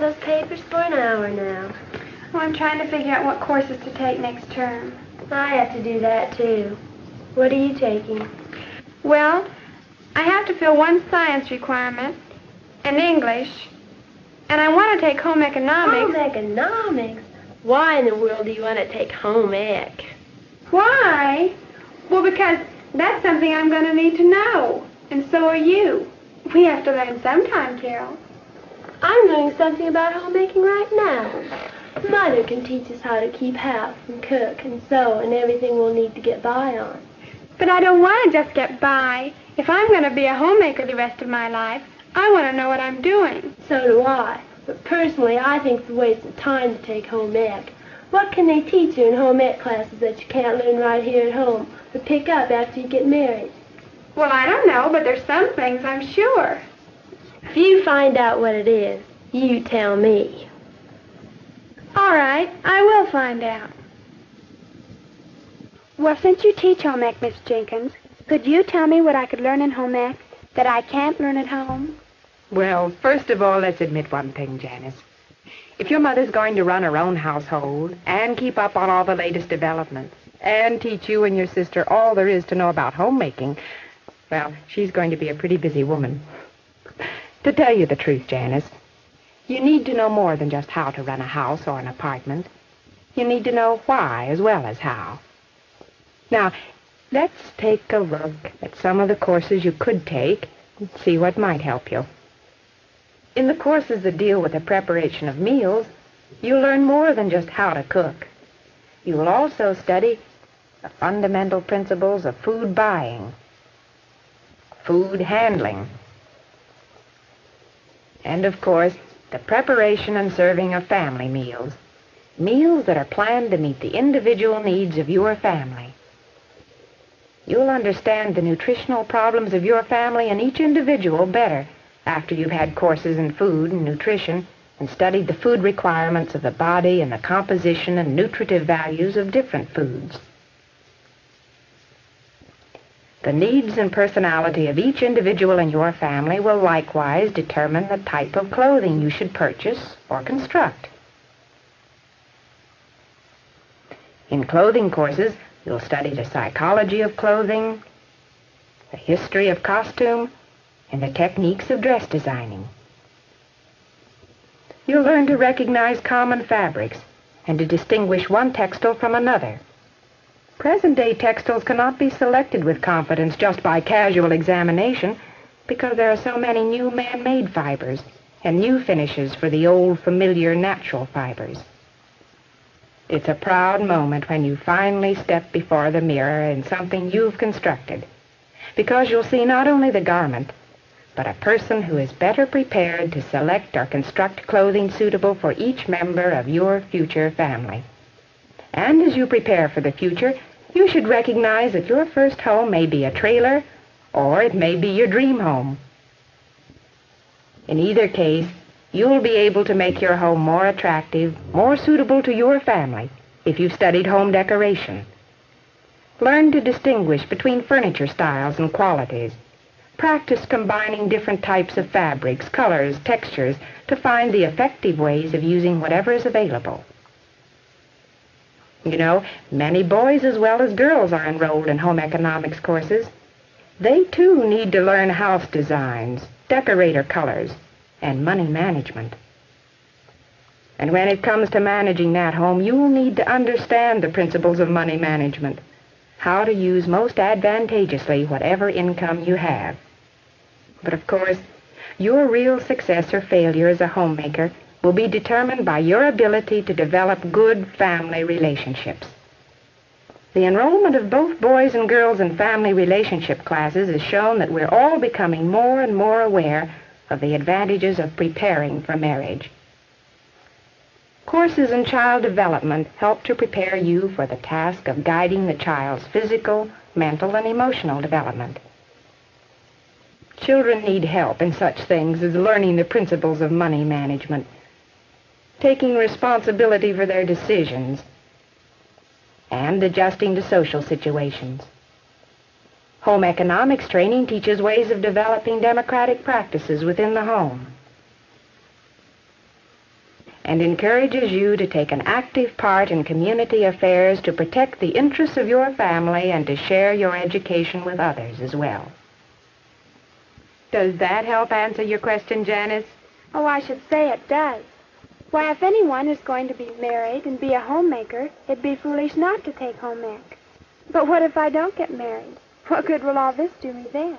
those papers for an hour now. Well, I'm trying to figure out what courses to take next term. I have to do that, too. What are you taking? Well, I have to fill one science requirement, and English, and I want to take home economics. Home economics? Why in the world do you want to take home ec? Why? Well, because that's something I'm going to need to know, and so are you. We have to learn sometime, Carol. I'm learning something about homemaking right now. Mother can teach us how to keep house and cook and sew and everything we'll need to get by on. But I don't want to just get by. If I'm going to be a homemaker the rest of my life, I want to know what I'm doing. So do I. But personally, I think it's a waste of time to take home ec. What can they teach you in home ec classes that you can't learn right here at home or pick up after you get married? Well, I don't know, but there's some things I'm sure. If you find out what it is, you tell me. All right, I will find out. Well, since you teach home ec, Miss Jenkins, could you tell me what I could learn in home ec that I can't learn at home? Well, first of all, let's admit one thing, Janice. If your mother's going to run her own household and keep up on all the latest developments and teach you and your sister all there is to know about homemaking, well, she's going to be a pretty busy woman. To tell you the truth, Janice, you need to know more than just how to run a house or an apartment. You need to know why as well as how. Now, let's take a look at some of the courses you could take and see what might help you. In the courses that deal with the preparation of meals, you'll learn more than just how to cook. You will also study the fundamental principles of food buying, food handling, and, of course, the preparation and serving of family meals, meals that are planned to meet the individual needs of your family. You'll understand the nutritional problems of your family and each individual better after you've had courses in food and nutrition and studied the food requirements of the body and the composition and nutritive values of different foods. The needs and personality of each individual in your family will likewise determine the type of clothing you should purchase or construct. In clothing courses, you'll study the psychology of clothing, the history of costume, and the techniques of dress designing. You'll learn to recognize common fabrics and to distinguish one textile from another. Present-day textiles cannot be selected with confidence just by casual examination because there are so many new man-made fibers and new finishes for the old, familiar, natural fibers. It's a proud moment when you finally step before the mirror in something you've constructed, because you'll see not only the garment, but a person who is better prepared to select or construct clothing suitable for each member of your future family. And as you prepare for the future, you should recognize that your first home may be a trailer, or it may be your dream home. In either case, you'll be able to make your home more attractive, more suitable to your family, if you've studied home decoration. Learn to distinguish between furniture styles and qualities. Practice combining different types of fabrics, colors, textures, to find the effective ways of using whatever is available. You know, many boys as well as girls are enrolled in home economics courses. They, too, need to learn house designs, decorator colors, and money management. And when it comes to managing that home, you'll need to understand the principles of money management, how to use most advantageously whatever income you have. But, of course, your real success or failure as a homemaker will be determined by your ability to develop good family relationships. The enrollment of both boys and girls in family relationship classes has shown that we're all becoming more and more aware of the advantages of preparing for marriage. Courses in child development help to prepare you for the task of guiding the child's physical, mental, and emotional development. Children need help in such things as learning the principles of money management, taking responsibility for their decisions, and adjusting to social situations. Home economics training teaches ways of developing democratic practices within the home. and encourages you to take an active part in community affairs to protect the interests of your family and to share your education with others as well. Does that help answer your question, Janice? Oh, I should say it does. Why, if anyone is going to be married and be a homemaker, it'd be foolish not to take home ec. But what if I don't get married? What good will all this do me then?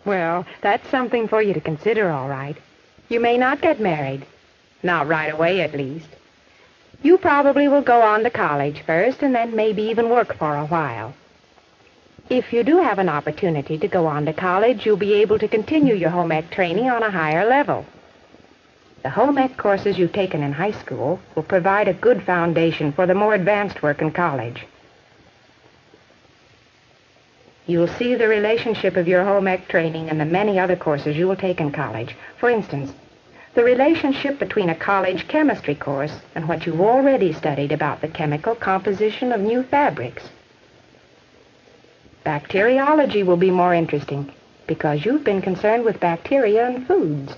Well, that's something for you to consider, all right. You may not get married. Not right away, at least. You probably will go on to college first and then maybe even work for a while. If you do have an opportunity to go on to college, you'll be able to continue your home ec training on a higher level. The home ec courses you've taken in high school will provide a good foundation for the more advanced work in college. You'll see the relationship of your home ec training and the many other courses you will take in college. For instance, the relationship between a college chemistry course and what you've already studied about the chemical composition of new fabrics. Bacteriology will be more interesting because you've been concerned with bacteria in foods.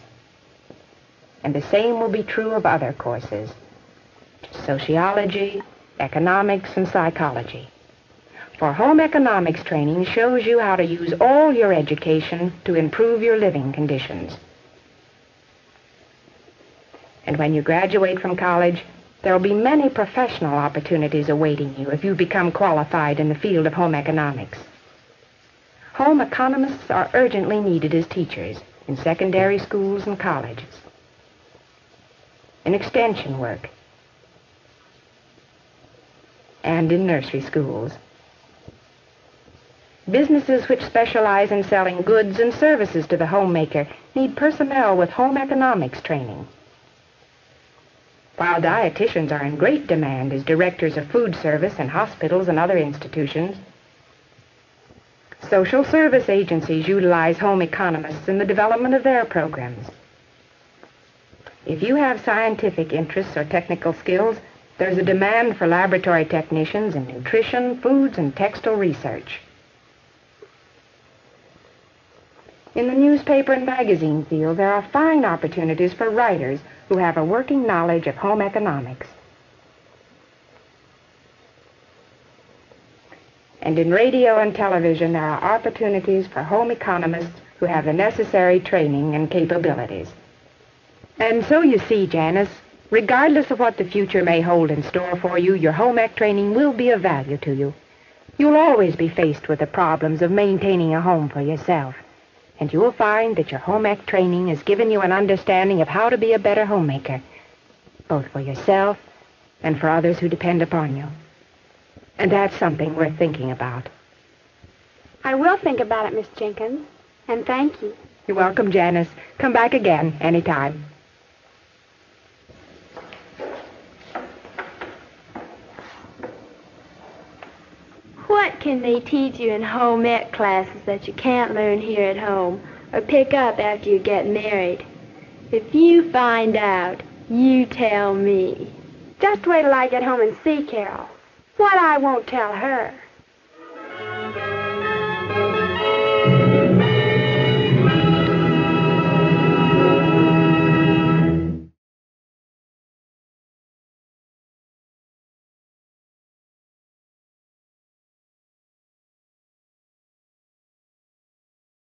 And the same will be true of other courses: sociology, economics, and psychology. For home economics training shows you how to use all your education to improve your living conditions. And when you graduate from college, there will be many professional opportunities awaiting you if you become qualified in the field of home economics. Home economists are urgently needed as teachers in secondary schools and colleges, in extension work, and in nursery schools. Businesses which specialize in selling goods and services to the homemaker need personnel with home economics training. While dietitians are in great demand as directors of food service in hospitals and other institutions, social service agencies utilize home economists in the development of their programs. If you have scientific interests or technical skills, there's a demand for laboratory technicians in nutrition, foods, and textile research. In the newspaper and magazine field, there are fine opportunities for writers who have a working knowledge of home economics. And in radio and television, there are opportunities for home economists who have the necessary training and capabilities. And so you see, Janice, regardless of what the future may hold in store for you, your home ec training will be of value to you. You'll always be faced with the problems of maintaining a home for yourself. And you will find that your home ec training has given you an understanding of how to be a better homemaker, both for yourself and for others who depend upon you. And that's something worth thinking about. I will think about it, Miss Jenkins, and thank you. You're welcome, Janice. Come back again anytime. What can they teach you in home ec classes that you can't learn here at home or pick up after you get married? If you find out, you tell me. Just wait till I get home and see Carol. What I won't tell her.